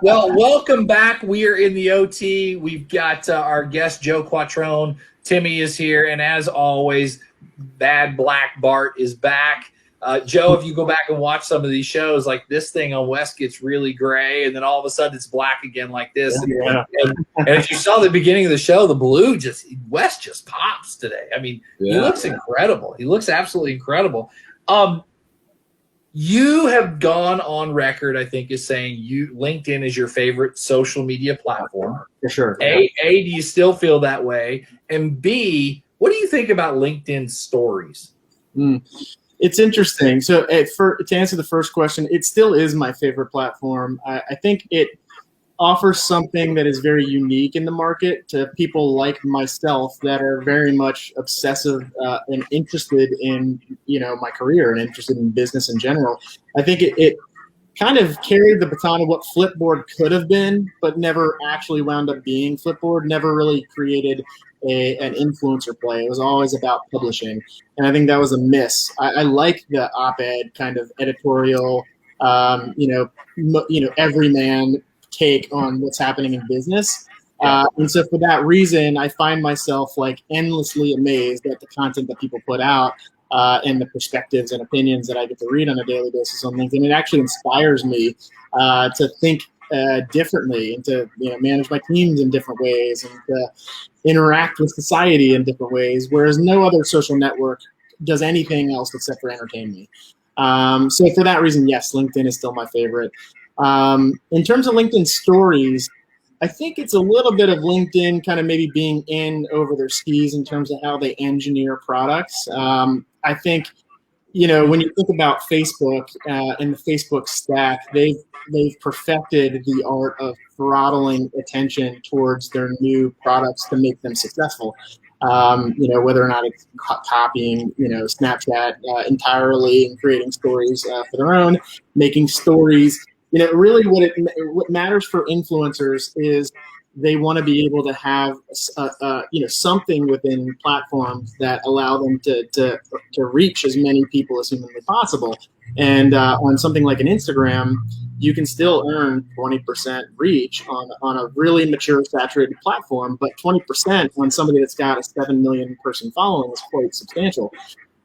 Well, welcome back. We are in the OT. We've got our guest, Joe Quattrone. Timmy is here. And as always, Bad Black Bart is back. Joe, if you go back and watch some of these shows, like this thing on West gets really gray, and then all of a sudden it's black again like this. Yeah. And if you saw the beginning of the show, the blue West just pops today. I mean, He looks incredible. He looks absolutely incredible. You have gone on record, I think, as saying LinkedIn is your favorite social media platform. For sure. A, do you still feel that way? And B, what do you think about LinkedIn stories? It's interesting. So to answer the first question, it still is my favorite platform. I think it offers something that is very unique in the market to people like myself that are very much obsessive and interested in, my career and interested in business in general. I think it kind of carried the baton of what Flipboard could have been, but never actually wound up being. Flipboard never really created an influencer play. It was always about publishing. And I think that was a miss. I like the op-ed kind of editorial, everyman take on what's happening in business. And so for that reason, I find myself like endlessly amazed at the content that people put out and the perspectives and opinions that I get to read on a daily basis on LinkedIn. It actually inspires me to think differently and to manage my teams in different ways and to interact with society in different ways, whereas no other social network does anything else except for entertain me. So for that reason, yes, LinkedIn is still my favorite. In terms of LinkedIn stories, I think it's a little bit of LinkedIn kind of maybe being in over their skis in terms of how they engineer products. I think, when you think about Facebook and the Facebook stack, they've perfected the art of throttling attention towards their new products to make them successful. Whether or not it's copying, Snapchat entirely and creating stories for their own, making stories. Really what matters for influencers is they want to be able to have, something within platforms that allow them to reach as many people as humanly possible. And on something like an Instagram, you can still earn 20% reach on a really mature, saturated platform, but 20% on somebody that's got a 7 million person following is quite substantial.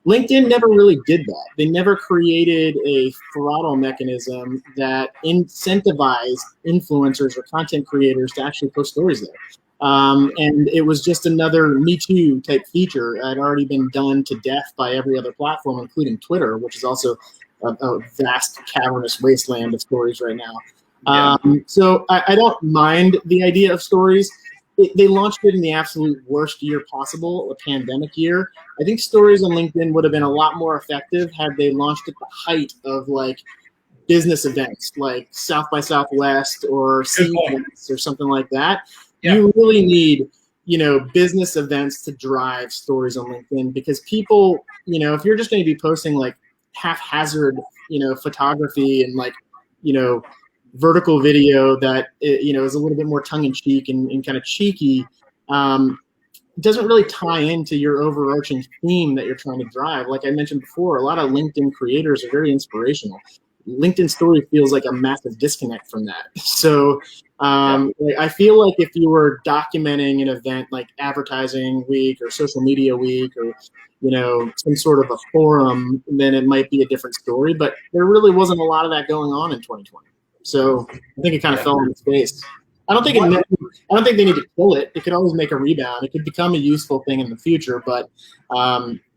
LinkedIn never really did that. They never created a throttle mechanism that incentivized influencers or content creators to actually post stories there. And it was just another Me Too type feature. It had already been done to death by every other platform, including Twitter, which is also a vast cavernous wasteland of stories right now. So I don't mind the idea of stories. They launched it in the absolute worst year possible, a pandemic year. I think stories on LinkedIn would have been a lot more effective had they launched at the height of like business events like South by Southwest or CES or something like that. Yeah. You really need, business events to drive stories on LinkedIn because people, if you're just going to be posting like haphazard, photography and like, vertical video that is a little bit more tongue-in-cheek and kind of cheeky, doesn't really tie into your overarching theme that you're trying to drive. Like I mentioned before, a lot of LinkedIn creators are very inspirational. LinkedIn story feels like a massive disconnect from that. So I feel like if you were documenting an event like Advertising Week or Social Media Week or some sort of a forum, then it might be a different story. But there really wasn't a lot of that going on in 2020. So I think it kind of fell on its face. I don't think they need to kill it. It could always make a rebound. It could become a useful thing in the future. But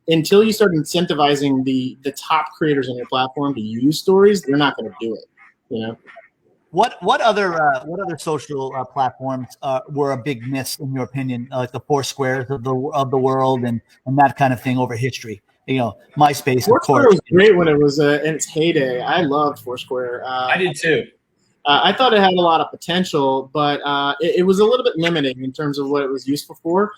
until you start incentivizing the top creators on your platform to use stories, they're not going to do it. What other social platforms were a big miss in your opinion, like the Foursquares of the world and that kind of thing over history? MySpace. Foursquare was great when it was in its heyday. I loved Foursquare. I did too. I thought it had a lot of potential, but it was a little bit limiting in terms of what it was useful for.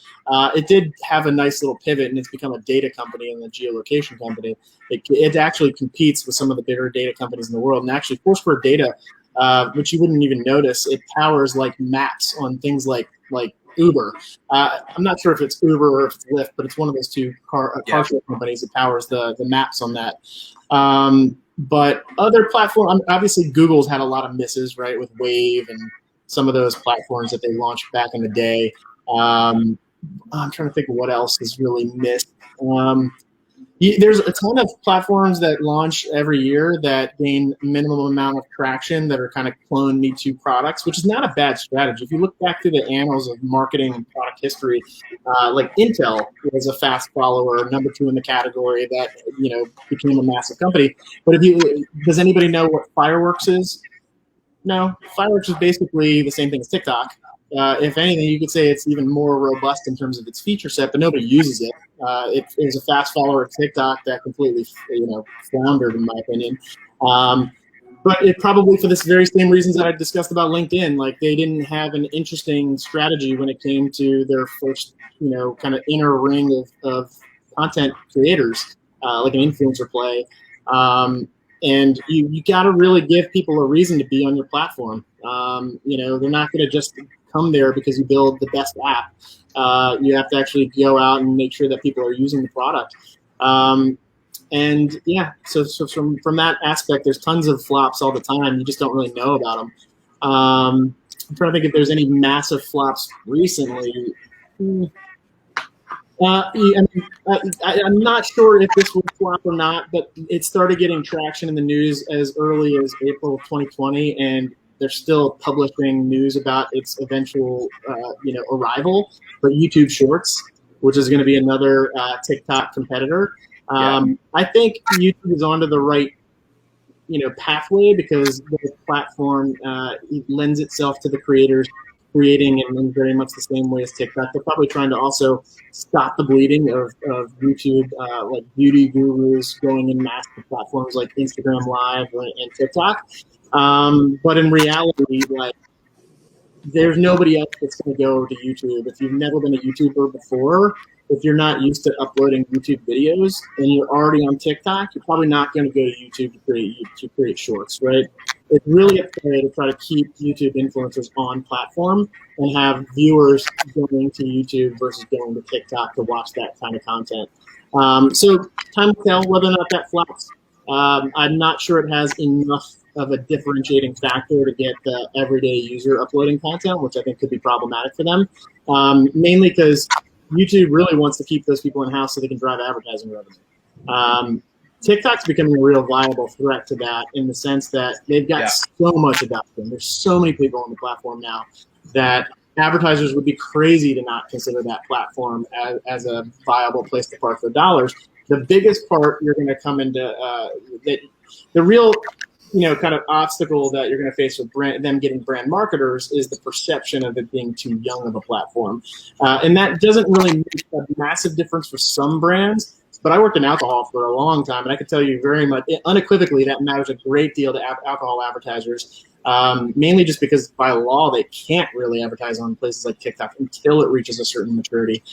It did have a nice little pivot, and it's become a data company and a geolocation company. It actually competes with some of the bigger data companies in the world. And actually, Foursquare data, which you wouldn't even notice, it powers like maps on things like Uber. I'm not sure if it's Uber or if it's Lyft, but it's one of those two car share companies that powers the maps on that. But other platforms, obviously Google's had a lot of misses, right, with Wave and some of those platforms that they launched back in the day. I'm trying to think of what else is really missed. There's a ton of platforms that launch every year that gain minimum amount of traction that are kind of clone Me Too products, which is not a bad strategy. If you look back through the annals of marketing and product history, like Intel was a fast follower, number 2 in the category that became a massive company. But does anybody know what Fireworks is? No, Fireworks is basically the same thing as TikTok. If anything, you could say it's even more robust in terms of its feature set, but nobody uses it. It was a fast follower of TikTok that completely, floundered, in my opinion. But it probably for this very same reasons that I discussed about LinkedIn, like they didn't have an interesting strategy when it came to their first, kind of inner ring of content creators, like an influencer play. And you got to really give people a reason to be on your platform. They're not going to just come there because you build the best app. You have to actually go out and make sure that people are using the product. So from that aspect, there's tons of flops all the time. You just don't really know about them. I'm trying to think if there's any massive flops recently. I'm not sure if this will flop or not, but it started getting traction in the news as early as April of 2020, and they're still publishing news about its eventual, arrival. But YouTube Shorts, which is going to be another TikTok competitor. I think YouTube is onto the right, pathway because the platform lends itself to the creators creating in very much the same way as TikTok. They're probably trying to also stop the bleeding of YouTube, like beauty gurus going in mass to platforms like Instagram Live and TikTok. But in reality, like, there's nobody else that's going to go to YouTube. If you've never been a YouTuber before, if you're not used to uploading YouTube videos and you're already on TikTok, you're probably not going to go to YouTube to create shorts, right? It's really a play to try to keep YouTube influencers on platform and have viewers going to YouTube versus going to TikTok to watch that kind of content. So time will tell whether or not that flops. I'm not sure it has enough of a differentiating factor to get the everyday user uploading content, which I think could be problematic for them. Mainly because YouTube really wants to keep those people in-house so they can drive advertising revenue. TikTok's becoming a real viable threat to that in the sense that they've got so much adoption. There's so many people on the platform now that advertisers would be crazy to not consider that platform as a viable place to park their dollars. The biggest part you're going to come into the real kind of obstacle that you're going to face with them getting brand marketers is the perception of it being too young of a platform. And that doesn't really make a massive difference for some brands. But I worked in alcohol for a long time, and I can tell you very much, unequivocally, that matters a great deal to alcohol advertisers, mainly just because by law they can't really advertise on places like TikTok until it reaches a certain maturity.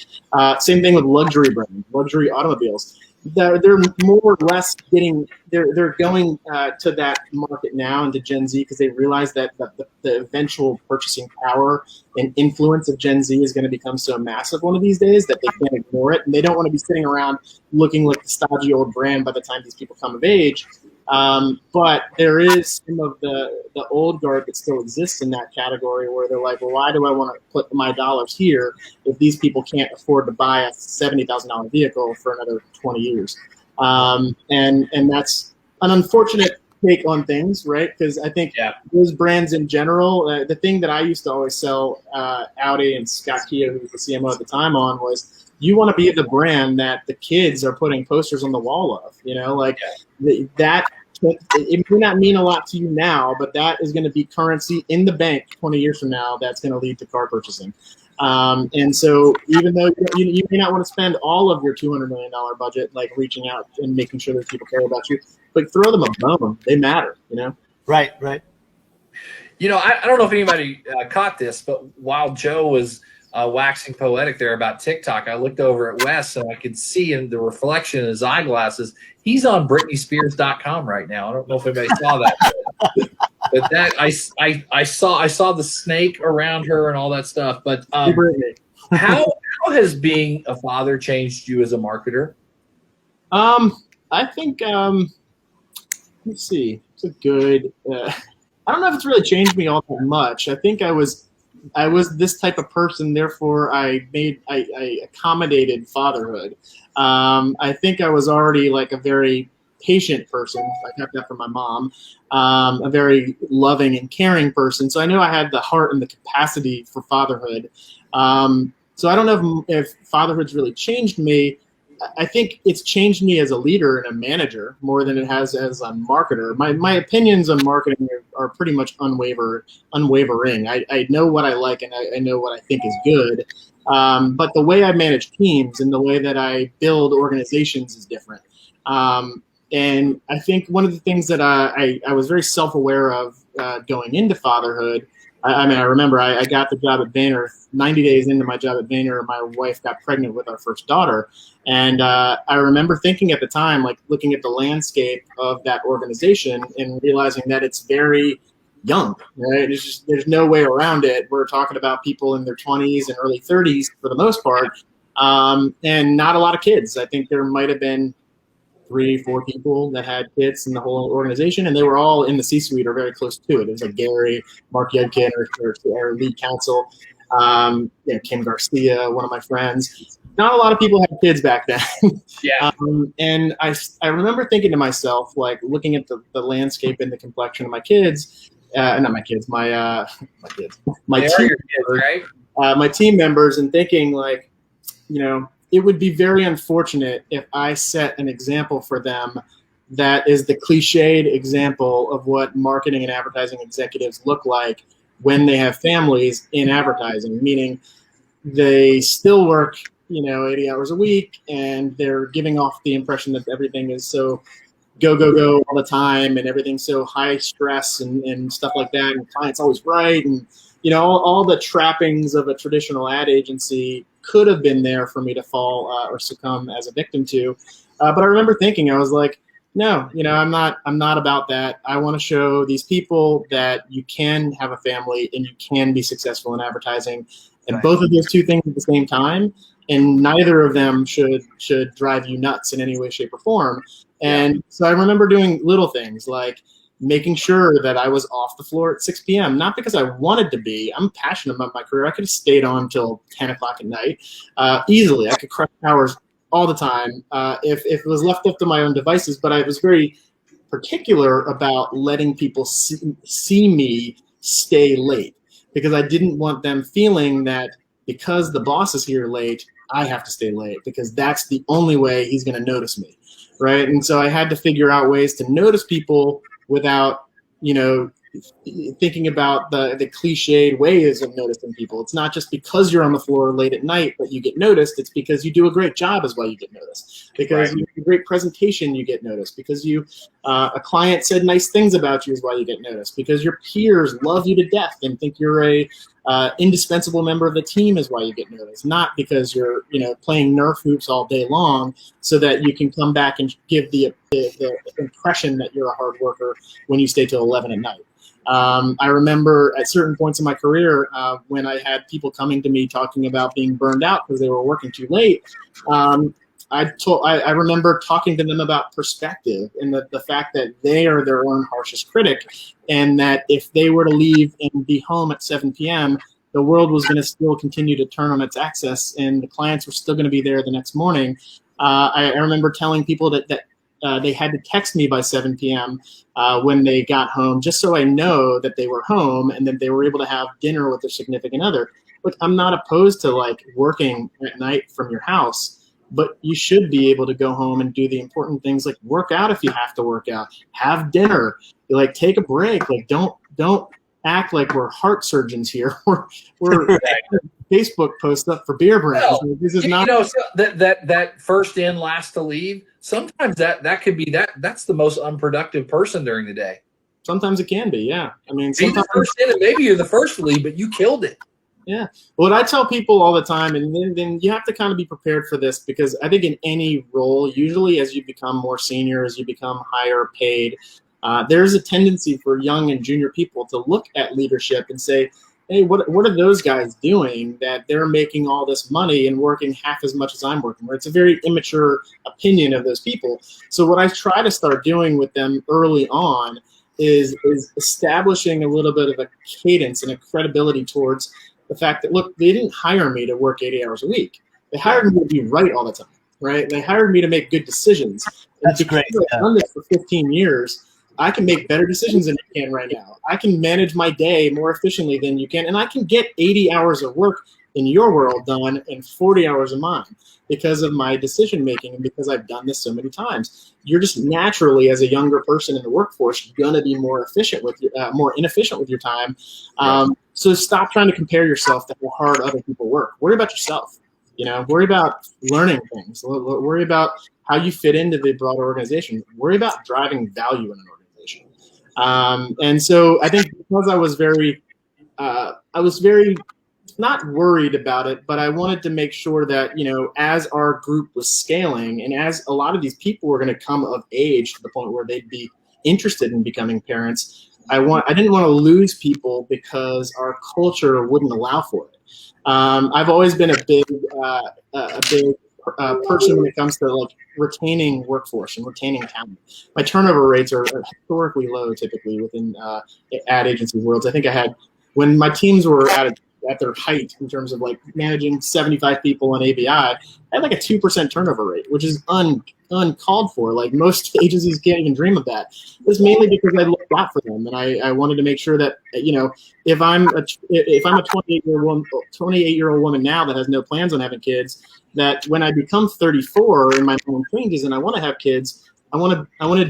Same thing with luxury brands, luxury automobiles. They're more or less they're going to that market now and to Gen Z because they realize that the eventual purchasing power and influence of Gen Z is going to become so massive one of these days that they can't ignore it, and they don't want to be sitting around looking like the stodgy old brand by the time these people come of age. But there is some of the old guard that still exists in that category where they're like, well, why do I want to put my dollars here if these people can't afford to buy a $70,000 vehicle for another 20 years? And that's an unfortunate take on things, right? Because I think those brands in general, the thing that I used to always sell Audi and Scott Keogh, who was the CMO at the time, on was you want to be the brand that the kids are putting posters on the wall of, that it may not mean a lot to you now, but that is going to be currency in the bank 20 years from now that's going to lead to car purchasing. And so even though you may not want to spend all of your $200 million budget, like reaching out and making sure that people care about you, but throw them a bone. They matter, Right. I don't know if anybody caught this, but while Joe was waxing poetic there about TikTok, I looked over at Wes and I could see in the reflection in his eyeglasses, he's on BritneySpears.com right now. I don't know if anybody saw that, but that I saw the snake around her and all that stuff. But how has being a father changed you as a marketer? I think Let's see. It's a good. I don't know if it's really changed me all that much. I think I was this type of person, therefore I accommodated fatherhood. I think I was already like a very patient person. I got that from my mom. A very loving and caring person. So I knew I had the heart and the capacity for fatherhood. So I don't know if fatherhood's really changed me. I think it's changed me as a leader and a manager more than it has as a marketer. My opinions on marketing are pretty much unwavering. I know what I like and I know what I think is good. But the way I manage teams and the way that I build organizations is different. And I think one of the things that I was very self-aware of going into fatherhood. I mean, I remember I got the job at Vayner. 90 days into my job at Vayner, my wife got pregnant with our first daughter. And I remember thinking at the time, like looking at the landscape of that organization and realizing that it's very young, right? There's no way around it. We're talking about people in their 20s and early 30s for the most part, and not a lot of kids. I think there might have been 3-4 people that had kids in the whole organization, and they were all in the C-suite or very close to it. It was like Gary, Mark Yudkin, our lead counsel, Kim Garcia, one of my friends. Not a lot of people had kids back then. Yeah. And I remember thinking to myself, like looking at the landscape and the complexion of my kids, not my kids, my kids, my They team are your kids, members, right? my team members, and thinking like, it would be very unfortunate if I set an example for them that is the cliched example of what marketing and advertising executives look like when they have families in advertising, meaning they still work, 80 hours a week, and they're giving off the impression that everything is so go, go, go all the time, and everything's so high stress and stuff like that, and the client's always right, and all the trappings of a traditional ad agency could have been there for me to fall or succumb as a victim to. But I remember thinking, I was like, no, I'm not about that. I want to show these people that you can have a family and you can be successful in advertising, and both of those two things at the same time, and neither of them should drive you nuts in any way, shape, or form. And so I remember doing little things like making sure that I was off the floor at 6 p.m., not because I wanted to be. I'm passionate about my career. I could have stayed on till 10 o'clock at night easily. I could crush hours all the time if it was left up to my own devices. But I was very particular about letting people see me stay late, because I didn't want them feeling that because the boss is here late, I have to stay late, because that's the only way he's going to notice me, right? And so I had to figure out ways to notice people without, thinking about the cliched ways of noticing people. It's not just because you're on the floor late at night that you get noticed. It's because you do a great job is why you get noticed. Because you do a great presentation, you get noticed. Because a client said nice things about you is why you get noticed. Because your peers love you to death and think you're a indispensable member of the team is why you get noticed. Not because you're playing Nerf hoops all day long so that you can come back and give the impression that you're a hard worker when you stay till 11 at night. I remember at certain points in my career when I had people coming to me talking about being burned out because they were working too late. I remember talking to them about perspective and the fact that they are their own harshest critic, and that if they were to leave and be home at 7 p.m., the world was going to still continue to turn on its axis, and the clients were still going to be there the next morning. I remember telling people that they had to text me by 7 p.m. When they got home, just so I know that they were home and that they were able to have dinner with their significant other. Look, I'm not opposed to like working at night from your house, but you should be able to go home and do the important things like work out if you have to work out, have dinner, like take a break. Like don't act like we're heart surgeons here. We're Facebook posts up for beer brands. Well, this is not so that first in, last to leave. Sometimes that could be that's the most unproductive person during the day. Sometimes it can be, yeah. I mean, Be the first in, and maybe you're the first to leave, but you killed it. Yeah. What I tell people all the time, and then you have to kind of be prepared for this, because I think in any role, usually as you become more senior, as you become higher paid, there's a tendency for young and junior people to look at leadership and say, hey, what are those guys doing that they're making all this money and working half as much as I'm working? Where it's a very immature opinion of those people. So what I try to start doing with them early on is establishing a little bit of a cadence and a credibility towards the fact that, look, they didn't hire me to work 80 hours a week. They hired me to be right all the time, right? They hired me to make good decisions. That's great. I've done this for 15 years. I can make better decisions than you can right now. I can manage my day more efficiently than you can, and I can get 80 hours of work in your world done in 40 hours of mine because of my decision making and because I've done this so many times. You're just naturally, as a younger person in the workforce, gonna be more efficient with more inefficient with your time. So stop trying to compare yourself to how hard other people work. Worry about yourself. Worry about learning things. Worry about how you fit into the broader organization. Worry about driving value in an organization. And so I think because I was very not worried about it, but I wanted to make sure that, as our group was scaling and as a lot of these people were going to come of age to the point where they'd be interested in becoming parents, I didn't want to lose people because our culture wouldn't allow for it. I've always been a big person when it comes to like retaining workforce and retaining talent. My turnover rates are historically low, typically within ad agency worlds. I think I had, when my teams were at their height in terms of like managing 75 people in ABI, I had like a 2% turnover rate, which is uncalled for. Like most agencies can't even dream of that. It was mainly because I looked out for them, and I wanted to make sure that, if I'm a 28-year-old woman now that has no plans on having kids, that when I become 34 and my mind changes and I want to have kids, I wanted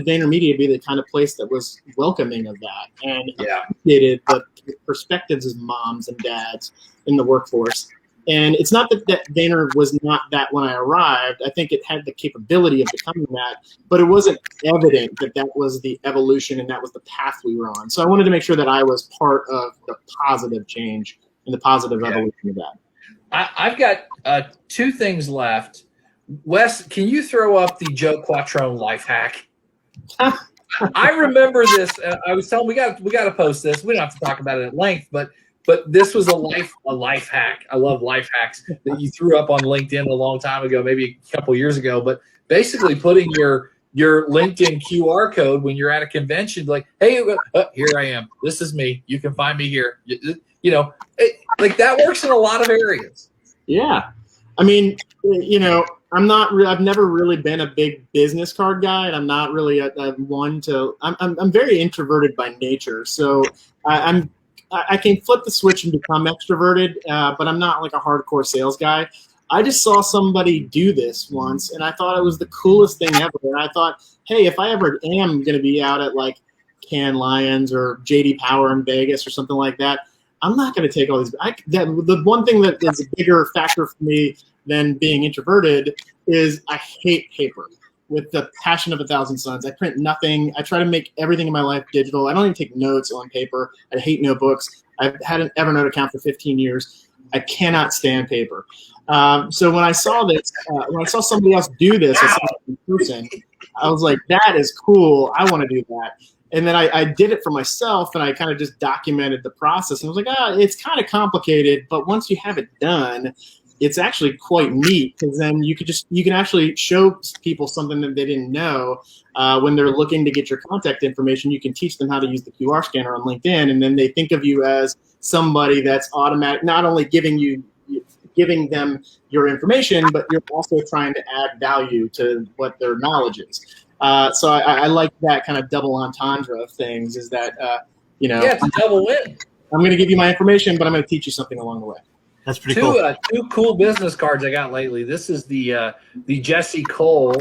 VaynerMedia to be the kind of place that was welcoming of that and appreciated the perspectives of moms and dads in the workforce. And it's not that Vayner was not that when I arrived. I think it had the capability of becoming that, but it wasn't evident that that was the evolution and that was the path we were on. So I wanted to make sure that I was part of the positive change and the positive evolution of that. I've got two things left. Wes, can you throw up the Joe Quattrone life hack? I remember this. I was telling we got to post this. We don't have to talk about it at length, but this was a life hack. I love life hacks that you threw up on LinkedIn a long time ago, maybe a couple years ago. But basically, putting your LinkedIn QR code when you're at a convention, like, hey, here I am. This is me. You can find me here. Like that works in a lot of areas. Yeah, I mean, I've never really been a big business card guy, and I'm not really a one to. I'm very introverted by nature, so I can flip the switch and become extroverted, but I'm not like a hardcore sales guy. I just saw somebody do this once, and I thought it was the coolest thing ever. And I thought, hey, if I ever am going to be out at like Cannes Lions or JD Power in Vegas or something like that, I'm not going to take all these. The one thing that is a bigger factor for me than being introverted is I hate paper with the passion of 1,000 suns. I print nothing. I try to make everything in my life digital. I don't even take notes on paper. I hate notebooks. I've had an Evernote account for 15 years. I cannot stand paper. So when I saw this, when I saw somebody else do this in person, I was like, that is cool. I want to do that. And then I did it for myself, and I kind of just documented the process. And I was like, it's kind of complicated, but once you have it done, it's actually quite neat, because then you can actually show people something that they didn't know when they're looking to get your contact information. You can teach them how to use the QR scanner on LinkedIn, and then they think of you as somebody that's automatic, not only giving them your information, but you're also trying to add value to what their knowledge is. So I like that kind of double entendre of things, is that, it's a double win. I'm going to give you my information, but I'm going to teach you something along the way. That's pretty cool. Two cool business cards I got lately. This is the Jesse Cole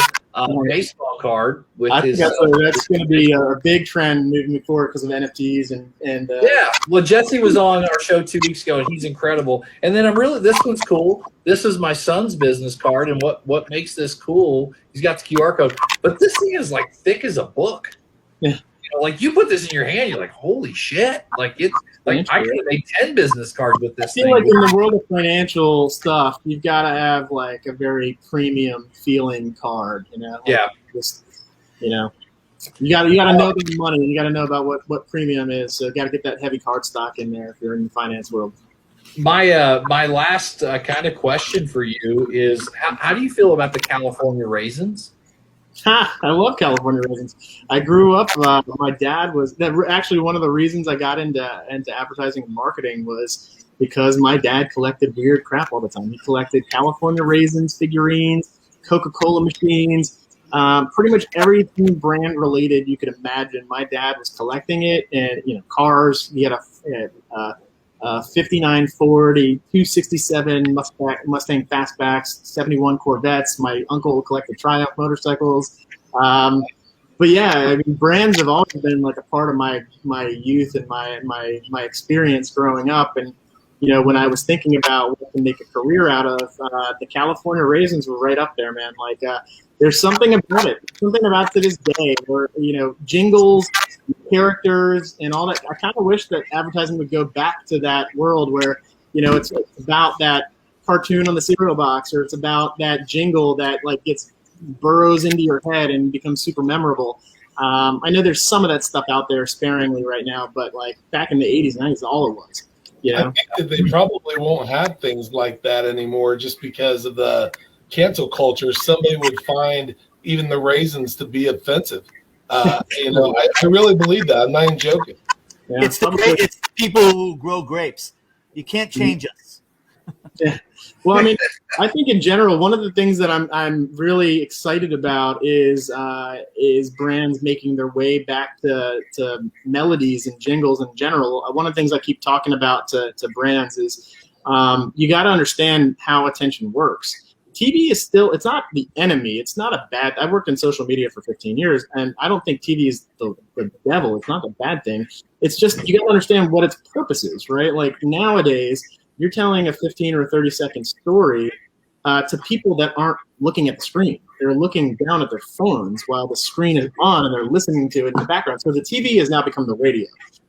baseball card. I think that's going to be a big trend moving forward because of NFTs and yeah. Well, Jesse was on our show 2 weeks ago, and he's incredible. And then this one's cool. This is my son's business card, and what makes this cool? He's got the QR code, but this thing is like thick as a book. Yeah. Like you put this in your hand, you're like, holy shit! Like it's like I could have made 10 business cards with this. I feel like in the world of financial stuff, you've got to have like a very premium feeling card, Yeah. Just, You gotta know the money. You gotta know about what premium is. So you gotta get that heavy card stock in there if you're in the finance world. My last kind of question for you is how do you feel about the California Raisins? Ha, I love California Raisins. I grew up. My dad was actually one of the reasons I got into advertising and marketing was because my dad collected weird crap all the time. He collected California Raisins figurines, Coca-Cola machines, pretty much everything brand related you could imagine. My dad was collecting it, and cars. He had a 59 Ford, a 267 Mustang Fastbacks, 71 Corvettes. My uncle collected Triumph motorcycles. But yeah, I mean, brands have always been like a part of my youth and my experience growing up. And when I was thinking about what to make a career out of, the California Raisins were right up there, man. Like, there's something about it, something about to this day where jingles, characters, and all that. I kind of wish that advertising would go back to that world where it's about that cartoon on the cereal box, or it's about that jingle that burrows into your head and becomes super memorable. I know there's some of that stuff out there sparingly right now, but back in the 80s and 90s, all it was. I think that they probably won't have things like that anymore just because of the cancel culture. Somebody would find even the raisins to be offensive. I really believe that. I'm not even joking. Yeah. It's the people who grow grapes. You can't change us. Yeah. Well, I mean, I think in general, one of the things that I'm really excited about is brands making their way back to melodies and jingles in general. One of the things I keep talking about to brands is you got to understand how attention works. TV is it's not the enemy. It's not a bad. I've worked in social media for 15 years, and I don't think TV is the devil. It's not a bad thing. It's just you got to understand what its purpose is, right? Like nowadays, you're telling a 15 or 30-second story to people that aren't looking at the screen. They're looking down at their phones while the screen is on, and they're listening to it in the background. So the TV has now become the radio.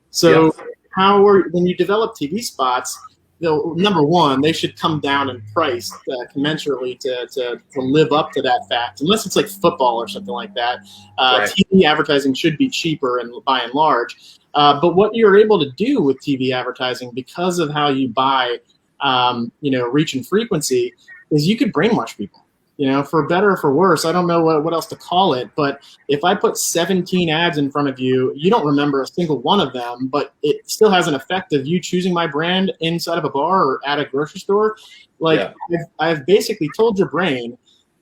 So when you develop TV spots, number one, they should come down in price commensurately to live up to that fact. Unless it's like football or something like that, right. TV advertising should be cheaper and by and large. But what you're able to do with TV advertising, because of how you buy, reach and frequency, is you could brainwash people. For better or for worse, I don't know what else to call it, but if I put 17 ads in front of you, you don't remember a single one of them, but it still has an effect of you choosing my brand inside of a bar or at a grocery store. I've basically told your brain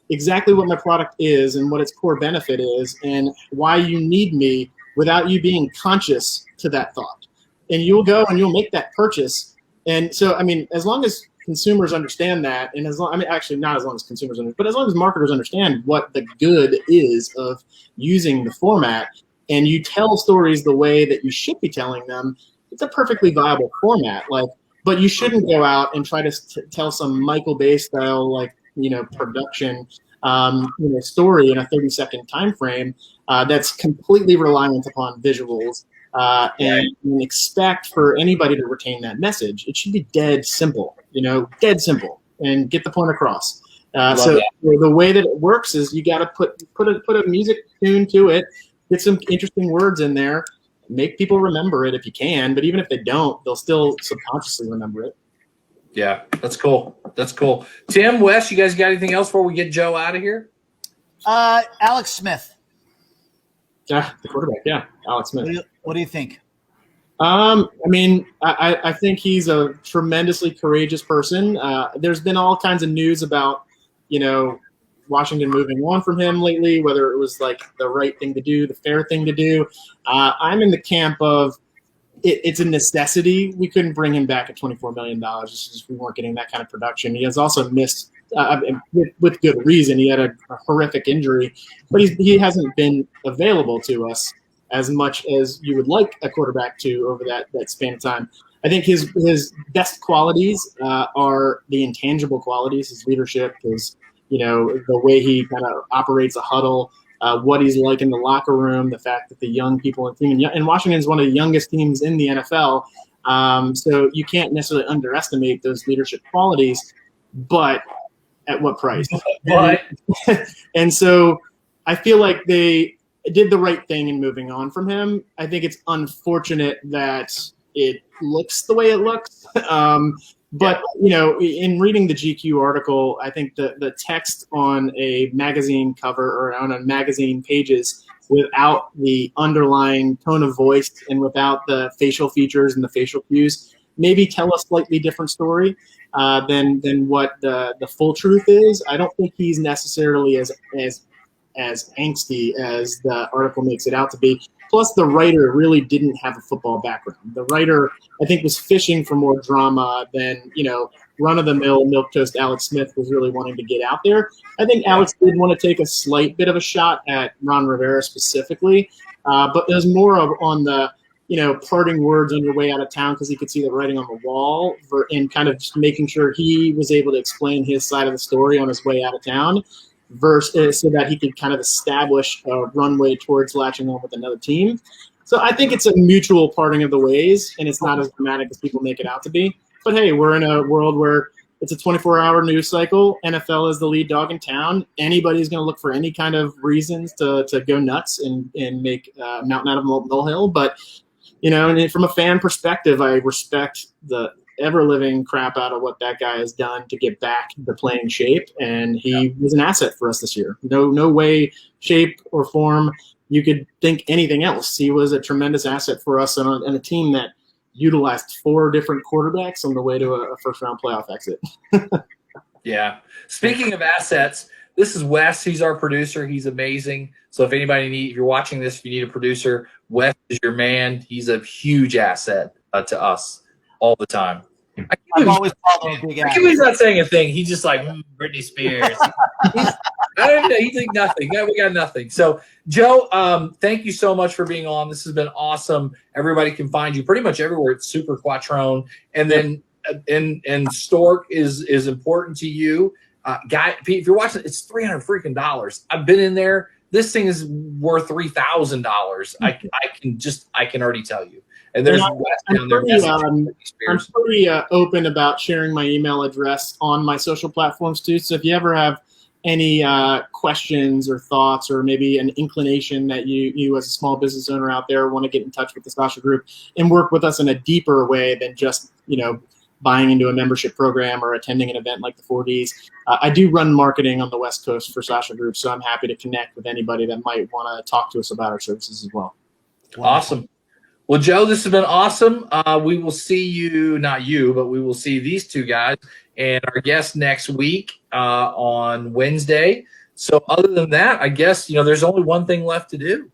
exactly what my product is and what its core benefit is and why you need me without you being conscious to that thought. And you'll go and you'll make that purchase. And so, I mean, as long as consumers understand that, and actually not as long as consumers understand, but as long as marketers understand what the good is of using the format, and you tell stories the way that you should be telling them, it's a perfectly viable format. But you shouldn't go out and try to tell some Michael Bay style, production, story in a 30-second time frame that's completely reliant upon visuals. And expect for anybody to retain that message. It should be dead simple, dead simple, and get the point across. The way that it works is you got to put a music tune to it, get some interesting words in there, make people remember it if you can. But even if they don't, they'll still subconsciously remember it. Yeah, that's cool. Tim, Wes, you guys got anything else before we get Joe out of here? Alex Smith. Yeah, the quarterback. Yeah, Alex Smith. What do you think? I think he's a tremendously courageous person. There's been all kinds of news about, Washington moving on from him lately, whether it was the right thing to do, the fair thing to do. I'm in the camp of it's a necessity. We couldn't bring him back at $24 million just because we weren't getting that kind of production. He has also missed, with good reason, he had a horrific injury, but he hasn't been available to us as much as you would like a quarterback to over that span of time. I think his best qualities are the intangible qualities, his leadership, the way he kind of operates a huddle, what he's like in the locker room, the fact that the young people in the team, and Washington is one of the youngest teams in the NFL, so you can't necessarily underestimate those leadership qualities, but at what price? But and so I feel like they did the right thing in moving on from him. I think it's unfortunate that it looks the way it looks. But, you know, in reading the GQ article, I think the text on a magazine cover or on a magazine pages without the underlying tone of voice and without the facial features and the facial cues maybe tell a slightly different story than what the full truth is. I don't think he's necessarily as angsty as the article makes it out to be. Plus, the writer really didn't have a football background. The writer, I think, was fishing for more drama than, you know, run-of-the-mill milquetoast Alex Smith was really wanting to get out there. I think Alex did want to take a slight bit of a shot at Ron Rivera specifically, but there's more on the, you know, parting words on your way out of town because he could see the writing on the wall and kind of just making sure he was able to explain his side of the story on his way out of town. Versus so that he could kind of establish a runway towards latching on with another team. So I think it's a mutual parting of the ways, and it's not as dramatic as people make it out to be. But hey, we're in a world where it's a 24-hour news cycle. NFL is the lead dog in town. Anybody's going to look for any kind of reasons to go nuts and make mountain out of molehill. But, you know, and from a fan perspective, I respect the ever-living crap out of what that guy has done to get back to playing shape, and he was an asset for us this year. No way, shape, or form you could think anything else. He was a tremendous asset for us and a team that utilized 4 different quarterbacks on the way to a first-round playoff exit. Yeah. Speaking of assets, this is Wes. He's our producer. He's amazing. So if if you're watching this, if you need a producer, Wes is your man. He's a huge asset to us all the time. I've always called him a big I can't believe he's not saying a thing. He's just like Britney Spears. I don't know. He's like nothing. Yeah, we got nothing. So, Joe, thank you so much for being on. This has been awesome. Everybody can find you pretty much everywhere. It's Super Quattrone, and then and Stork is important to you, guy. If you're watching, it's $300 freaking dollars. I've been in there. This thing is worth $3,000. I can already tell you. And there's I'm pretty open about sharing my email address on my social platforms too. So if you ever have any questions or thoughts or maybe an inclination that you as a small business owner out there want to get in touch with the Sasha Group and work with us in a deeper way than just, you know, buying into a membership program or attending an event like the 4Ds. I do run marketing on the West Coast for Sasha Group, so I'm happy to connect with anybody that might want to talk to us about our services as well. Awesome. Well, Joe, this has been awesome. We will see you, not you, but we will see these two guys and our guest next week on Wednesday. So other than that, I guess, you know, there's only one thing left to do.